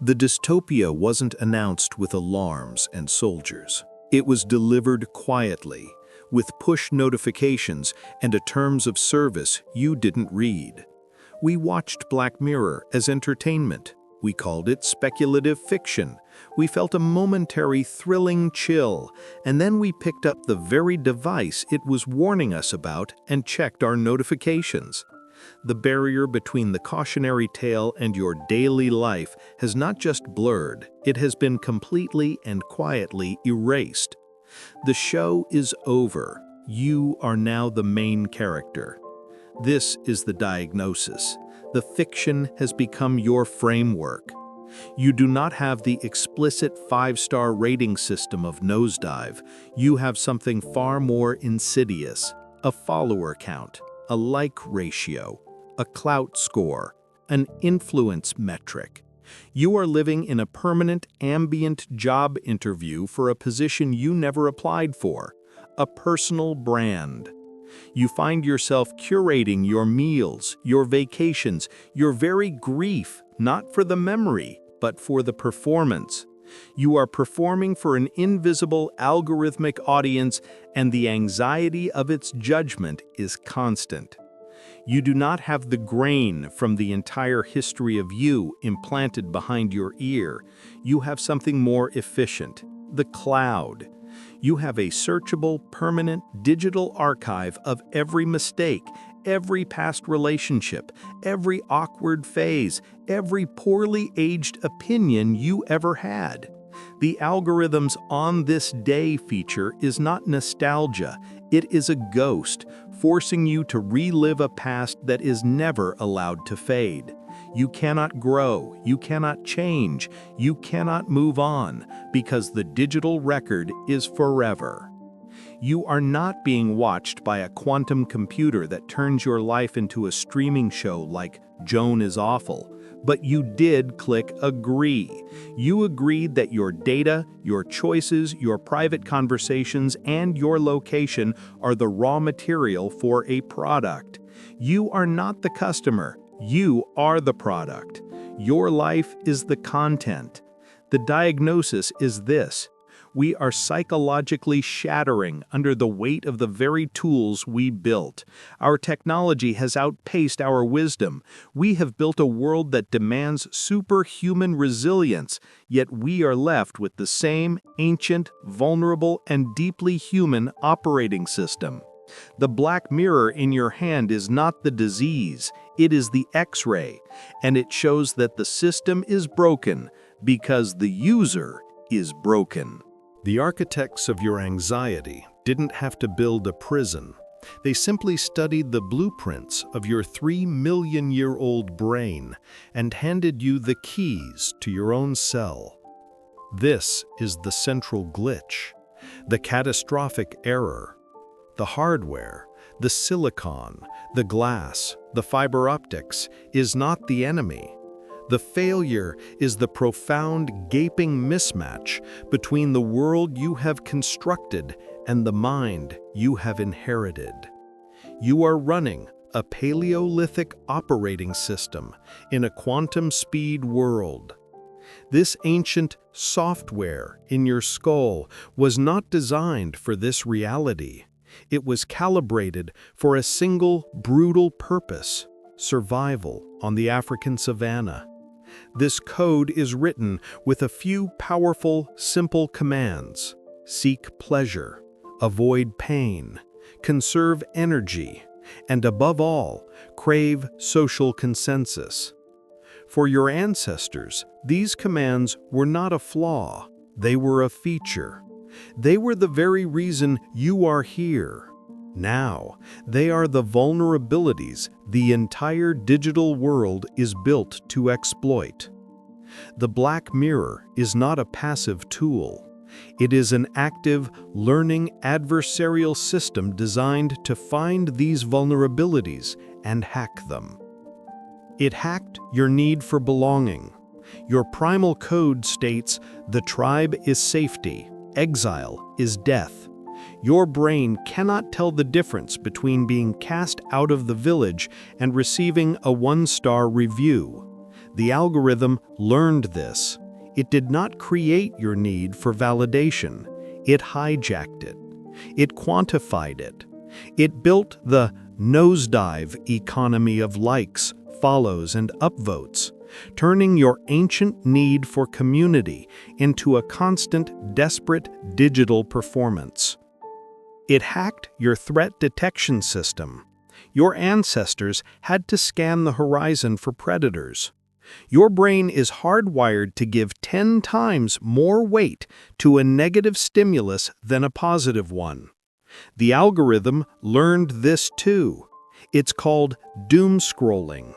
The dystopia wasn't announced with alarms and soldiers. It was delivered quietly, with push notifications and a terms of service you didn't read. We watched Black Mirror as entertainment. We called it speculative fiction. We felt a momentary thrilling chill, and then we picked up the very device it was warning us about and checked our notifications. The barrier between the cautionary tale and your daily life has not just blurred, it has been completely and quietly erased. The show is over. You are now the main character. This is the diagnosis. The fiction has become your framework. You do not have the explicit 5-star rating system of Nosedive. You have something far more insidious: a follower count, a like ratio, a clout score, an influence metric. You are living in a permanent ambient job interview for a position you never applied for, a personal brand. You find yourself curating your meals, your vacations, your very grief, not for the memory, but for the performance. You are performing for an invisible algorithmic audience, and the anxiety of its judgment is constant. You do not have the grain from the entire history of you implanted behind your ear. You have something more efficient: the cloud. You have a searchable, permanent digital archive of every mistake, every past relationship, every awkward phase, every poorly aged opinion you ever had. The algorithm's "on this day" feature is not nostalgia, it is a ghost, forcing you to relive a past that is never allowed to fade. You cannot grow, you cannot change, you cannot move on, because the digital record is forever. You are not being watched by a quantum computer that turns your life into a streaming show like Joan is Awful, but you did click agree. You agreed that your data, your choices, your private conversations, and your location are the raw material for a product. You are not the customer. You are the product. Your life is the content. The diagnosis is this: we are psychologically shattering under the weight of the very tools we built. Our technology has outpaced our wisdom. We have built a world that demands superhuman resilience, yet we are left with the same ancient, vulnerable, and deeply human operating system. The black mirror in your hand is not the disease, it is the X-ray, and it shows that the system is broken because the user is broken. The architects of your anxiety didn't have to build a prison. They simply studied the blueprints of your 3-million-year-old brain and handed you the keys to your own cell. This is the central glitch, the catastrophic error. The hardware, the silicon, the glass, the fiber optics is not the enemy. The failure is the profound, gaping mismatch between the world you have constructed and the mind you have inherited. You are running a Paleolithic operating system in a quantum speed world. This ancient software in your skull was not designed for this reality. It was calibrated for a single, brutal purpose: survival on the African savanna. This code is written with a few powerful, simple commands: seek pleasure, avoid pain, conserve energy, and above all, crave social consensus. For your ancestors, these commands were not a flaw, they were a feature. They were the very reason you are here. Now, they are the vulnerabilities the entire digital world is built to exploit. The black mirror is not a passive tool. It is an active, learning adversarial system designed to find these vulnerabilities and hack them. It hacked your need for belonging. Your primal code states the tribe is safety, exile is death. Your brain cannot tell the difference between being cast out of the village and receiving a 1-star review. The algorithm learned this. It did not create your need for validation. It hijacked it. It quantified it. It built the nosedive economy of likes, follows, and upvotes, turning your ancient need for community into a constant, desperate digital performance. It hacked your threat detection system. Your ancestors had to scan the horizon for predators. Your brain is hardwired to give 10 times more weight to a negative stimulus than a positive one. The algorithm learned this too. It's called doom scrolling.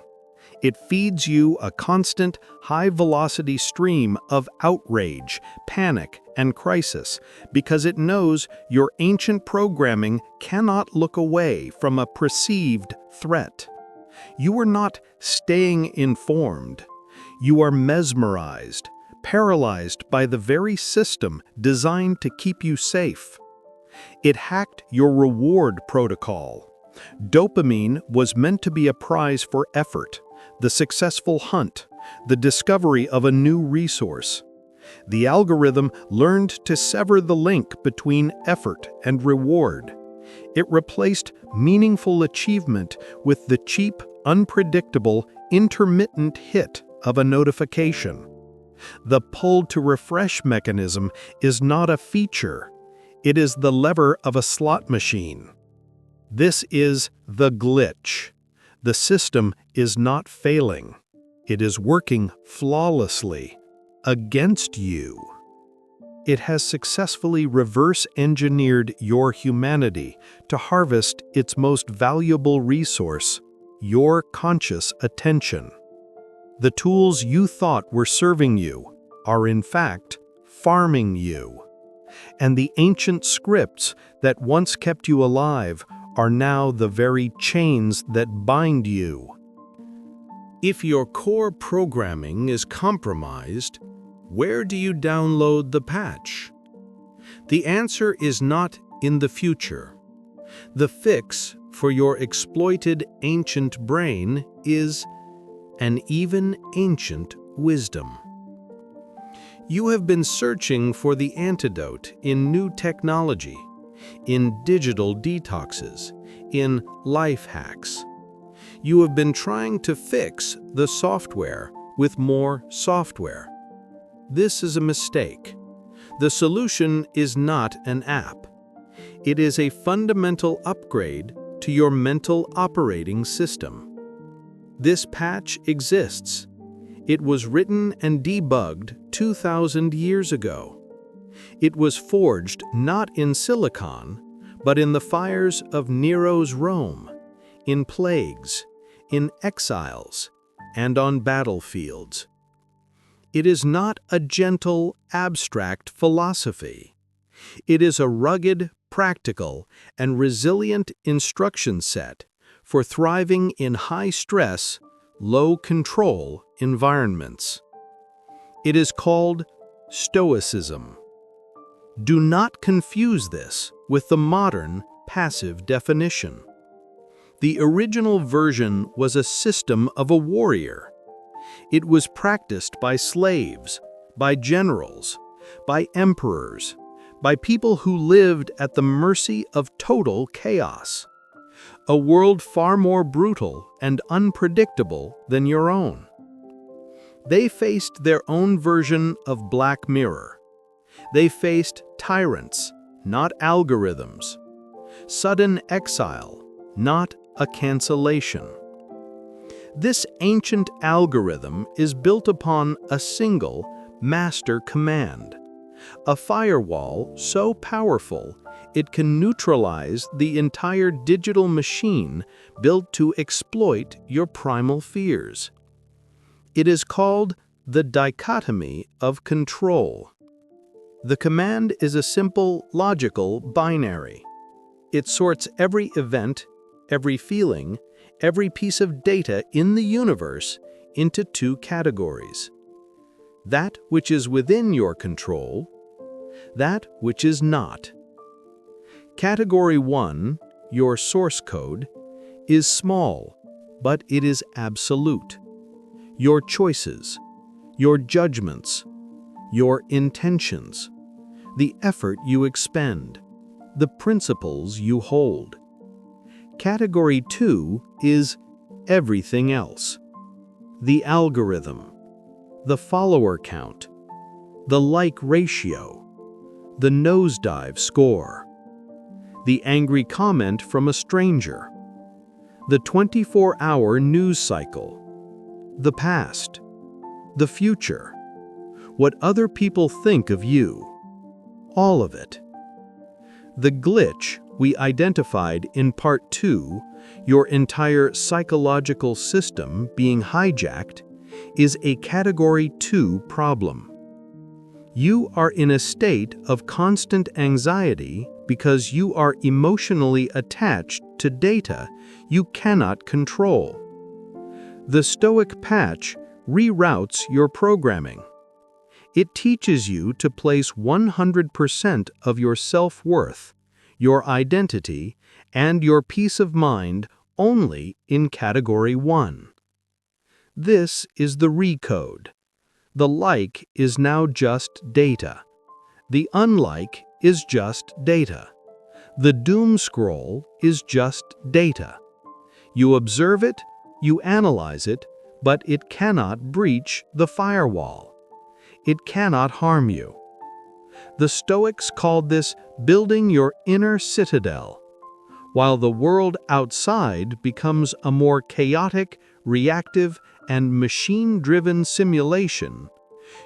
It feeds you a constant, high-velocity stream of outrage, panic, and crisis because it knows your ancient programming cannot look away from a perceived threat. You are not staying informed. You are mesmerized, paralyzed by the very system designed to keep you safe. It hacked your reward protocol. Dopamine was meant to be a prize for effort, the successful hunt, the discovery of a new resource. The algorithm learned to sever the link between effort and reward. It replaced meaningful achievement with the cheap, unpredictable, intermittent hit of a notification. The pull-to-refresh mechanism is not a feature. It is the lever of a slot machine. This is the glitch. The system is not failing. It is working flawlessly against you. It has successfully reverse-engineered your humanity to harvest its most valuable resource, your conscious attention. The tools you thought were serving you are in fact farming you. And the ancient scripts that once kept you alive are now the very chains that bind you. If your core programming is compromised, where do you download the patch? The answer is not in the future. The fix for your exploited ancient brain is an even ancient wisdom. You have been searching for the antidote in new technology, in digital detoxes, in life hacks. You have been trying to fix the software with more software. This is a mistake. The solution is not an app. It is a fundamental upgrade to your mental operating system. This patch exists. It was written and debugged 2,000 years ago. It was forged not in silicon, but in the fires of Nero's Rome, in plagues, in exiles, and on battlefields. It is not a gentle, abstract philosophy. It is a rugged, practical, and resilient instruction set for thriving in high-stress, low-control environments. It is called Stoicism. Do not confuse this with the modern, passive definition. The original version was a system of a warrior. It was practiced by slaves, by generals, by emperors, by people who lived at the mercy of total chaos. A world far more brutal and unpredictable than your own. They faced their own version of Black Mirror. They faced tyrants, not algorithms. Sudden exile, not a cancellation. This ancient algorithm is built upon a single master command, a firewall so powerful it can neutralize the entire digital machine built to exploit your primal fears. It is called the dichotomy of control. The command is a simple, logical binary. It sorts every event, every feeling, every piece of data in the universe into two categories. That which is within your control, that which is not. Category 1, your source code, is small, but it is absolute. your choices, your judgments, your intentions, the effort you expend, the principles you hold. Category 2 is everything else. The algorithm, the follower count, the like ratio, the nosedive score, the angry comment from a stranger, the 24-hour news cycle, the past, the future, what other people think of you, all of it. The glitch we identified in Part 2, your entire psychological system being hijacked, is a Category 2 problem. You are in a state of constant anxiety because you are emotionally attached to data you cannot control. The Stoic patch reroutes your programming. It teaches you to place 100% of your self-worth, your identity, and your peace of mind only in Category 1. This is the recode. The like is now just data. The unlike is just data. The doom scroll is just data. You observe it, you analyze it, but it cannot breach the firewall. It cannot harm you. The Stoics called this building your inner citadel. While the world outside becomes a more chaotic, reactive, and machine-driven simulation,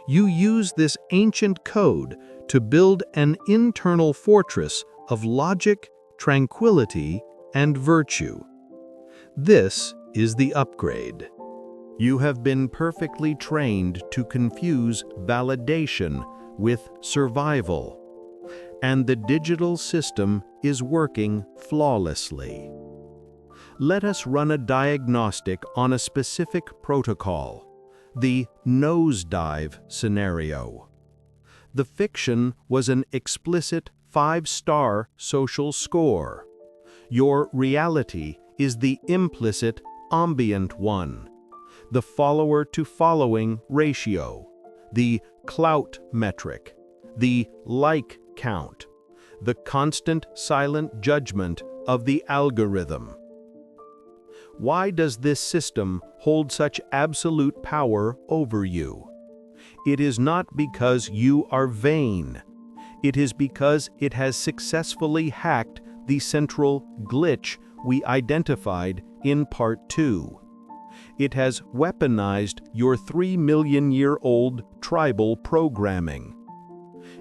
you use this ancient code to build an internal fortress of logic, tranquility, and virtue. This is the upgrade. You have been perfectly trained to confuse validation with survival, and the digital system is working flawlessly. Let us run a diagnostic on a specific protocol, the nosedive scenario. The fiction was an explicit 5-star social score. Your reality is the implicit ambient one, the follower-to-following ratio, the clout metric, the like count, the constant silent judgment of the algorithm. Why does this system hold such absolute power over you? It is not because you are vain. It is because it has successfully hacked the central glitch we identified in Part 2. It has weaponized your 3-million-year-old tribal programming.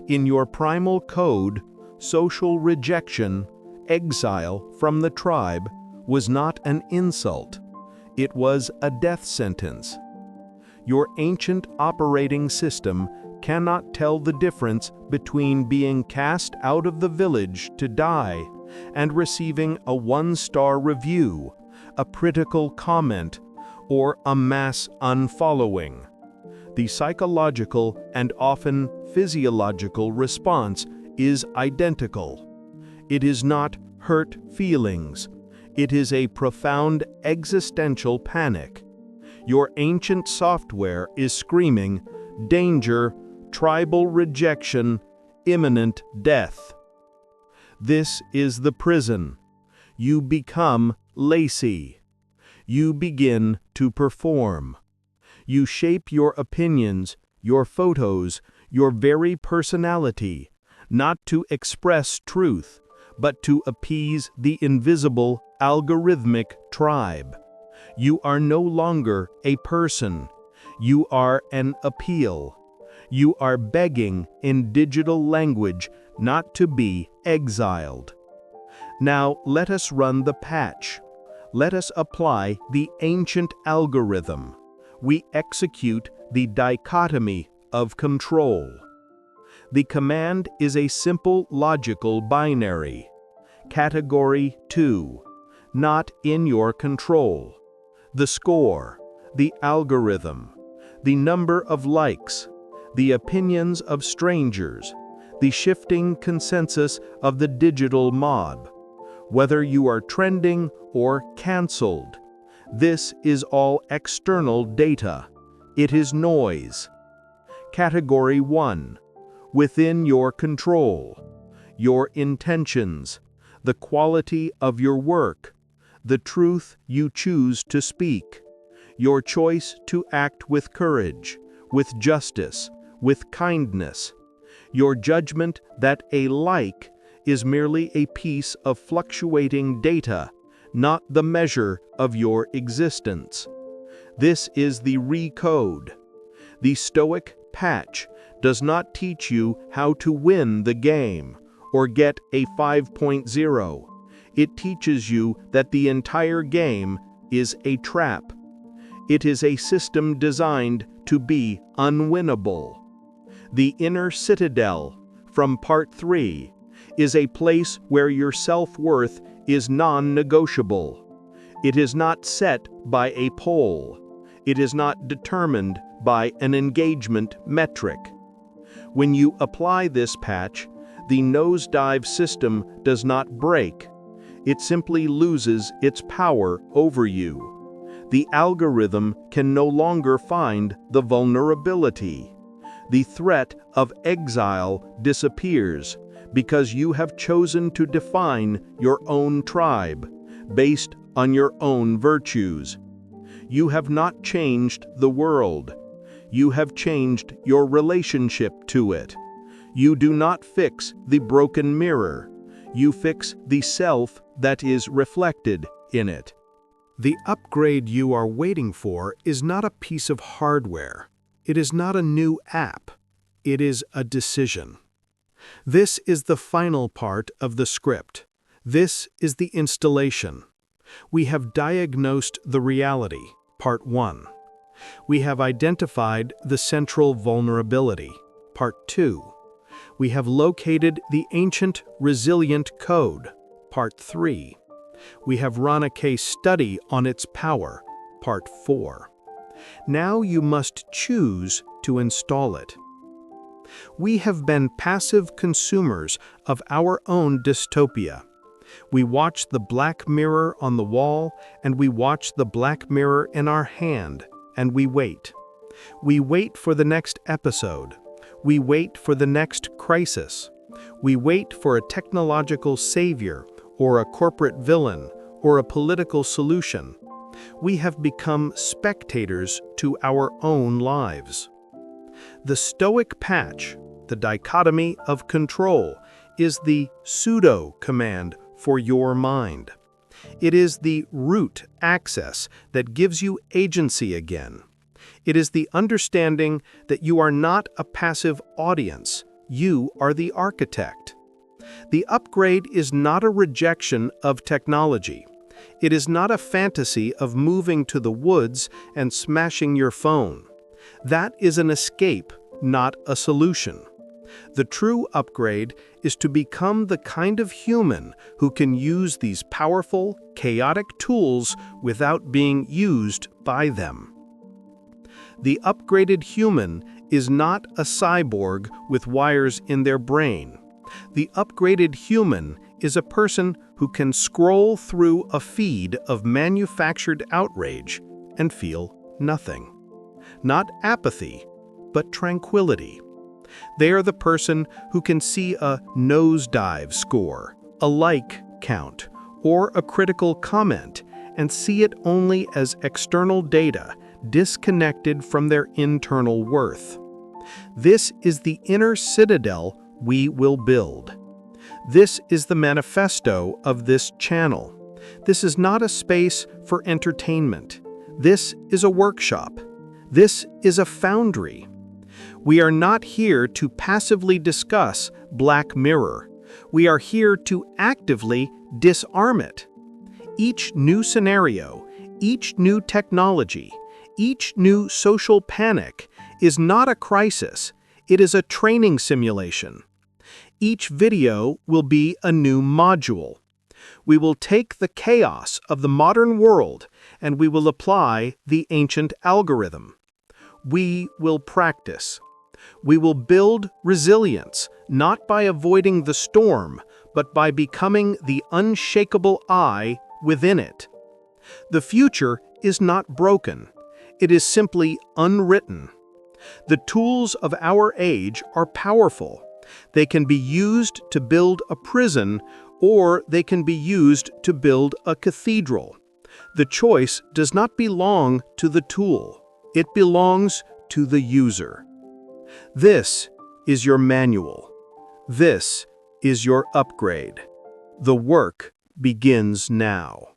In your primal code, social rejection, exile from the tribe, was not an insult. It was a death sentence. Your ancient operating system cannot tell the difference between being cast out of the village to die and receiving a 1-star review, a critical comment, or a mass unfollowing. The psychological and often physiological response is identical. It is not hurt feelings. It is a profound existential panic. Your ancient software is screaming, danger, tribal rejection, imminent death. This is the prison. You become lazy. You begin to perform. You shape your opinions, your photos, your very personality, not to express truth, but to appease the invisible algorithmic tribe. You are no longer a person. You are an appeal. You are begging in digital language not to be exiled. Now let us run the patch. Let us apply the ancient algorithm. We execute the dichotomy of control. The command is a simple logical binary. Category 2, not in your control. The score, the algorithm, the number of likes, the opinions of strangers, the shifting consensus of the digital mob, whether you are trending or cancelled. This is all external data. It is noise. Category 1. Within your control. Your intentions. The quality of your work. The truth you choose to speak. Your choice to act with courage, with justice, with kindness. Your judgment that a like is merely a piece of fluctuating data, not the measure of your existence. This is the recode. The Stoic patch does not teach you how to win the game or get a 5.0. It teaches you that the entire game is a trap. It is a system designed to be unwinnable. The inner Citadel, from Part 3, is a place where your self-worth is non-negotiable. It is not set by a poll. It is not determined by an engagement metric. When you apply this patch, the nosedive system does not break. It simply loses its power over you. The algorithm can no longer find the vulnerability. The threat of exile disappears because you have chosen to define your own tribe based on your own virtues. You have not changed the world. You have changed your relationship to it. You do not fix the broken mirror. You fix the self that is reflected in it. The upgrade you are waiting for is not a piece of hardware. It is not a new app. It is a decision. This is the final part of the script. This is the installation. We have diagnosed the reality, Part 1. We have identified the central vulnerability, Part 2. We have located the ancient resilient code, Part 3. We have run a case study on its power, Part 4. Now you must choose to install it. We have been passive consumers of our own dystopia. We watch the black mirror on the wall, and we watch the black mirror in our hand, and we wait. We wait for the next episode. We wait for the next crisis. We wait for a technological savior, or a corporate villain, or a political solution. We have become spectators to our own lives. The Stoic patch, the dichotomy of control, is the pseudo command for your mind. It is the root access that gives you agency again. It is the understanding that you are not a passive audience. You are the architect. The upgrade is not a rejection of technology. It is not a fantasy of moving to the woods and smashing your phone. That is an escape, not a solution. The true upgrade is to become the kind of human who can use these powerful, chaotic tools without being used by them. The upgraded human is not a cyborg with wires in their brain. The upgraded human is a person who can scroll through a feed of manufactured outrage and feel nothing. Not apathy, but tranquility. They are the person who can see a nosedive score, a like count, or a critical comment, and see it only as external data disconnected from their internal worth. This is the inner citadel we will build. This is the manifesto of this channel. This is not a space for entertainment. This is a workshop. This is a foundry. We are not here to passively discuss Black Mirror. We are here to actively disarm it. Each new scenario, each new technology, each new social panic is not a crisis. It is a training simulation. Each video will be a new module. We will take the chaos of the modern world and we will apply the ancient algorithm. We will practice. We will build resilience, not by avoiding the storm, but by becoming the unshakable eye within it. The future is not broken. It is simply unwritten. The tools of our age are powerful. They can be used to build a prison, or they can be used to build a cathedral. The choice does not belong to the tool. It belongs to the user. This is your manual. This is your upgrade. The work begins now.